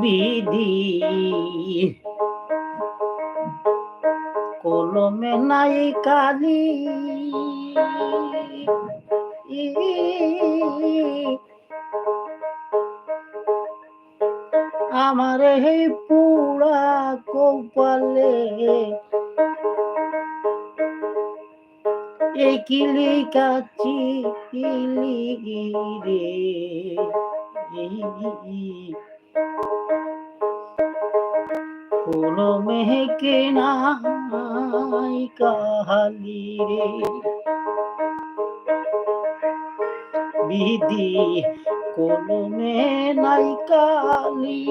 বিধি কলমে নাই কালি আমার এই পুরা কপালে এই কিলি কাচি কিলি রে কোনো মেহকে নাই কাহালি রে বিধি কলমে নাই কালি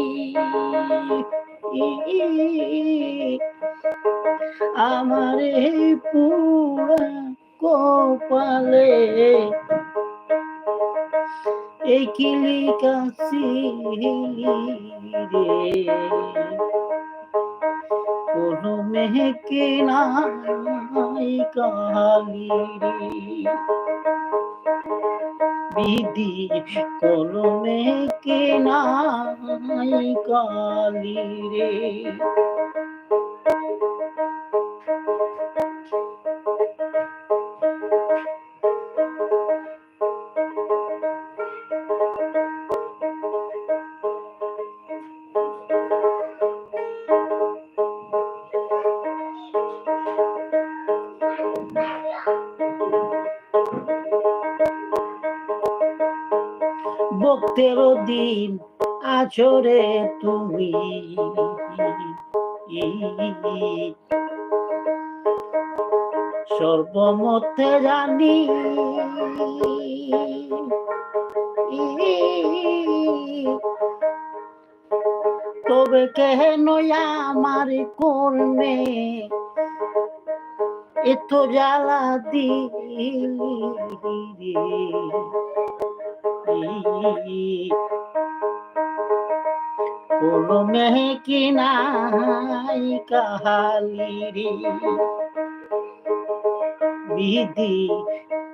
আমার এই পুরা কপালে এই কিলি কাছি রে কোনো মেহকে নাই কালি রে বিধি কলমে কে নাই কালি রে ভক্তের দিন আছরে তুমি সর্বমতে জানি তবে কেন আমার কর্মে এত জ্বালা দিলি কোনো মেহকে নাই কাহালি রে বিধি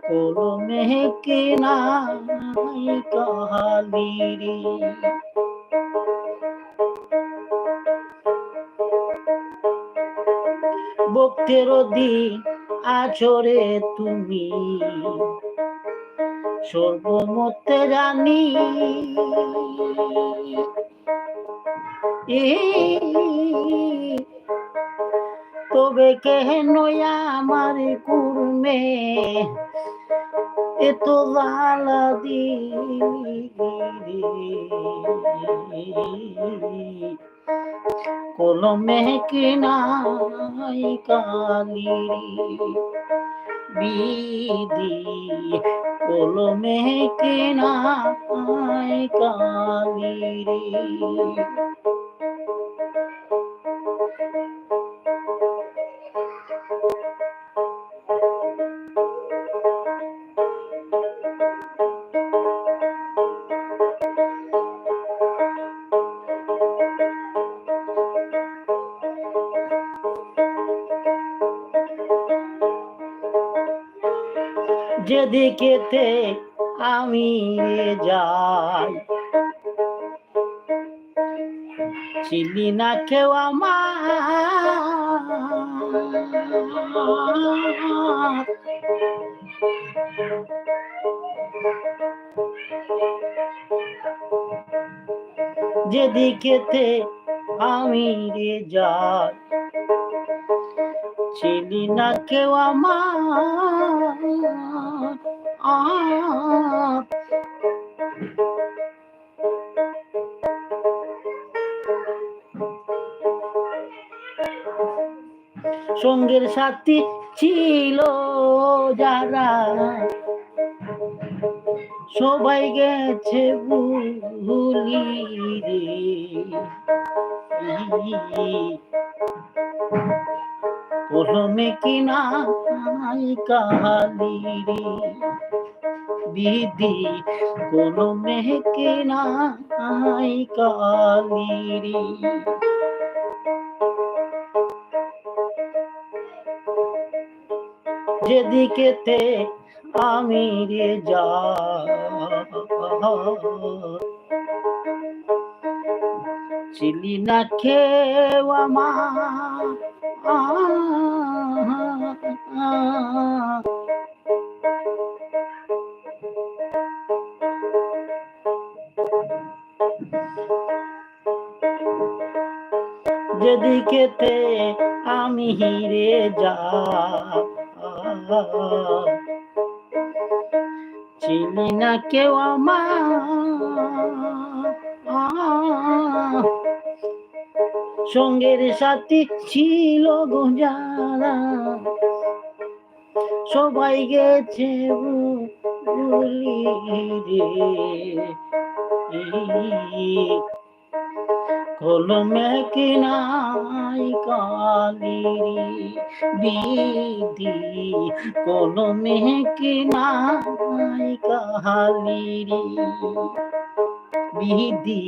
কোনো মেহকে নাই কাহালি রে ভক্তের দিন আছরে তুমি সর্বমতে জানি তবে কেন আমার কুর্মে এত জ্বালা দিলি কলমে কি নাই কালি বিধি কলমে কি নাই কালি রে যেদিকেতে আমি যাই চিনি না কেউ আমার যেদিকেতে আমি যাই চিনি না কেউ আমার সঙ্গের সাথী ছিল যারা সবাই গেছে ভুলি রে কলমে কি নাই কালি রে বিধি কলমে কি নাই কালি রে যেদিকেতে আমি যাই ছিলি না কেউ আমার যেদিকেতে আমি হিরে যা চিনি না কেউ আমার সঙ্গের সাথী ছিল গো যারা সবাই গেছে ভুলি রে কলমে কি নাই কালিরি বিধি কলমে কি নাই কালিরি বিধি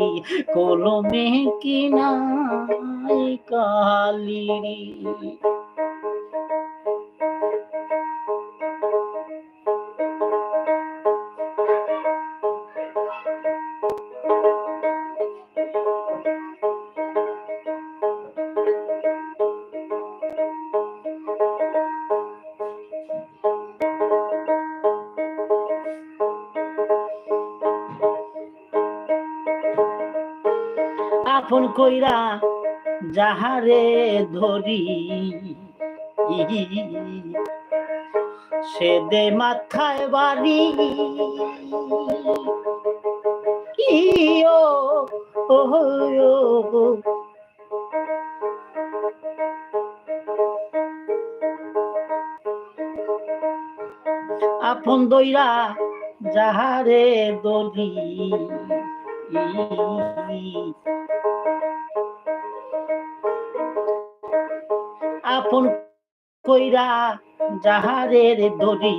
কলমে কি নাই কালিরি আপন কইরা যাহারে ধরি সে দে মাথায় বাড়ি আপন দইরা যাহারে ধরি আপন কইরা যাহারের দরি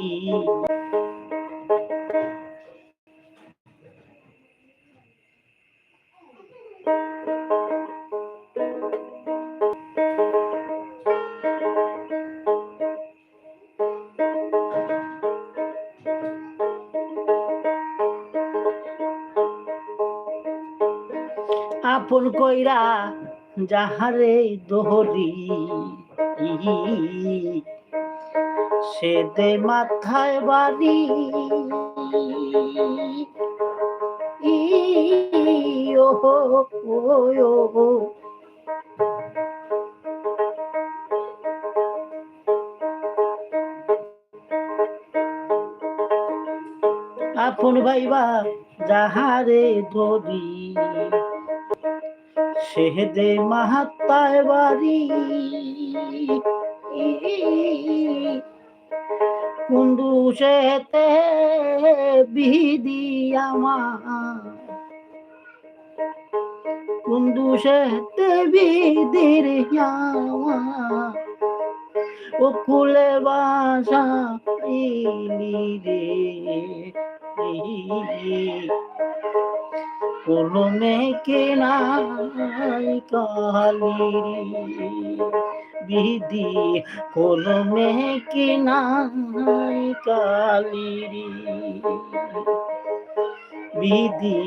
আপন কইরা যাহারে দোহরি সে দে মাথায় বাড়ি আপন ভাইবা যাহারে ধরি সে দে মাহাত্মায় বাড়ি কুন্দুষেতে বিধি আমার কুন্দুষেতে বিধির আমার ও কুলে বাসা রে কলমে কে নাই কালিরি বিধি কলমে কে নাই কালিরি বিধি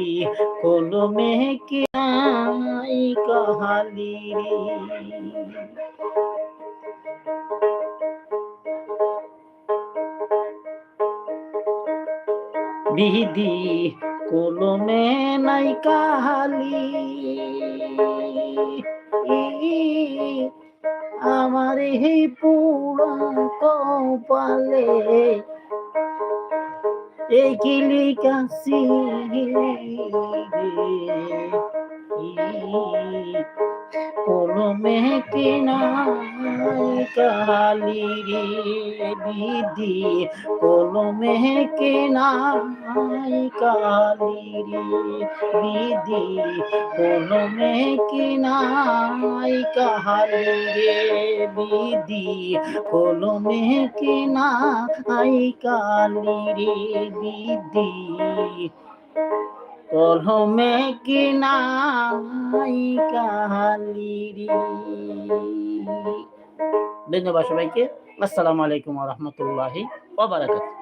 কলমে কে নাই কালিরি বিধি কলমে নাই কাহালি আমার এই পুরা কপালে এই কিলি কাশি কলমে কি নাই কালিরি বিধি কলমে কি নাই কালিরি বিধি কলমে কি নাই কালিরি বিধি কলমে কি নাই কালিরি বিধি কলমে কি নাই কালিরি। ধন্যবাদ সবাইকে। আসসালামু আলাইকুম ওয়া রাহমাতুল্লাহি ওয়া বারাকাতুহু।